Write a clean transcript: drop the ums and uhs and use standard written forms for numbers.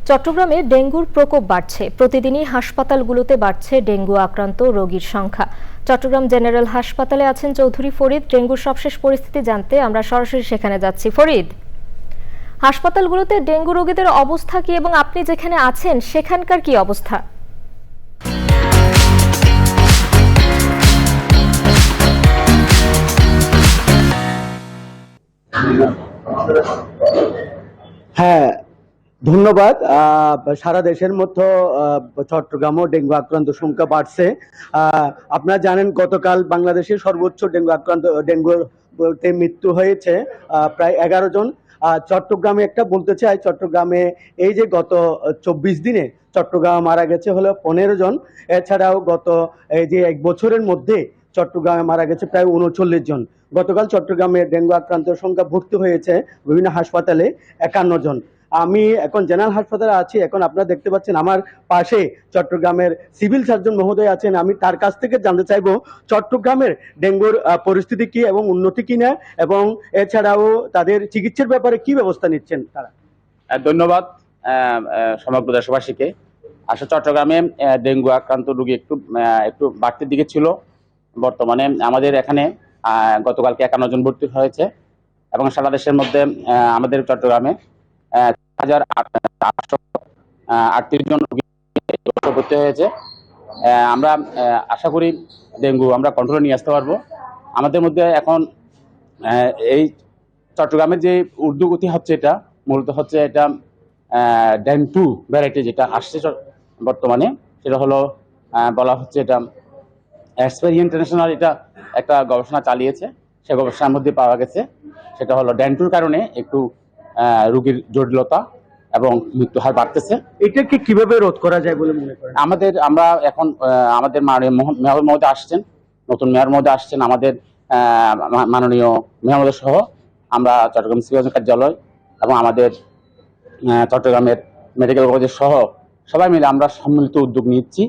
চট্টগ্রামে ডেঙ্গুর প্রকোপ বাড়ছে। প্রতিদিনই হাসপাতালগুলোতে বাড়ছে ডেঙ্গু আক্রান্ত রোগীর সংখ্যা। চট্টগ্রাম জেনারেল হাসপাতালে আছেন চৌধুরী ফরিদ। ডেঙ্গুর সবশেষ পরিস্থিতি জানতে আমরা সরাসরি সেখানে যাচ্ছি। ফরিদ, হাসপাতালগুলোতে ডেঙ্গু রোগীদের অবস্থা কি এবং আপনি যেখানে আছেন সেখানকার কি অবস্থা? হ্যাঁ, ধন্যবাদ। সারা দেশের মতো চট্টগ্রামও ডেঙ্গু আক্রান্ত সংখ্যা বাড়ছে। আপনারা জানেন গতকাল বাংলাদেশের সর্বোচ্চ ডেঙ্গুতে মৃত্যু হয়েছে প্রায় 11 জন। চট্টগ্রামে একটা বলতে চাই, চট্টগ্রামে এই যে গত 24 দিনে চট্টগ্রামে মারা গেছে হলো 15 জন। এছাড়াও গত এই যে 1 বছরের মধ্যে চট্টগ্রামে মারা গেছে প্রায় 39 জন। গতকাল চট্টগ্রামে ডেঙ্গু আক্রান্তের সংখ্যা ভর্তি হয়েছে বিভিন্ন হাসপাতালে 51 জন। আমি এখন জেনারেল হাসপাতালে আছি। এখন আপনারা দেখতে পাচ্ছেন আমার পাশে চট্টগ্রামের সিভিল সার্জন মহোদয় আছেন। আমি তার কাছ থেকে জানতে চাইবো চট্টগ্রামের ডেঙ্গুর পরিস্থিতি কি এবং উন্নতি কিনা, এবং এছাড়াও তাদের চিকিৎসার ব্যাপারে কি ব্যবস্থা নিচ্ছেন তারা। ধন্যবাদ সমগ্র দেশবাসীকে। আসলে চট্টগ্রামে ডেঙ্গু আক্রান্ত রোগী একটু বাড়তির দিকে ছিল। বর্তমানে আমাদের এখানে গতকালকে 51 জন ভর্তি হয়েছে এবং সারা দেশের মধ্যে আমাদের চট্টগ্রামে 1838 জন রোগী ভর্তি হয়েছে। আমরা আশা করি ডেঙ্গু আমরা কন্ট্রোলে নিয়ে আসতে পারবো। আমাদের মধ্যে এখন এই চট্টগ্রামের যে ঊর্ধ্বগতি হচ্ছে, এটা মূলত হচ্ছে এটা ডেন2 ভ্যারাইটি যেটা আসছে বর্তমানে, সেটা হলো বলা হচ্ছে এটা এক্সপেরি ইন্টারন্যাশনাল এটা একটা গবেষণা চালিয়েছে। সেই গবেষণার মধ্যে পাওয়া গেছে সেটা হলো ডেন2-র কারণে একটু রোগীর জটিলতা এবং মৃত্যু হার বাড়তেছে। এটাকে কিভাবে রোধ করা যায় বলে মনে করেন? আমরা এখন আমাদের মেয়র মহোদয় আসছেন, নতুন মেয়র মহোদয় আসছেন, আমাদের মাননীয় মেয়র মহোদয় সহ আমরা চট্টগ্রাম সিভিল কার্যালয় এবং আমাদের চট্টগ্রামের মেডিকেল কলেজের সহ সবাই মিলে আমরা সম্মিলিত উদ্যোগ নিচ্ছি।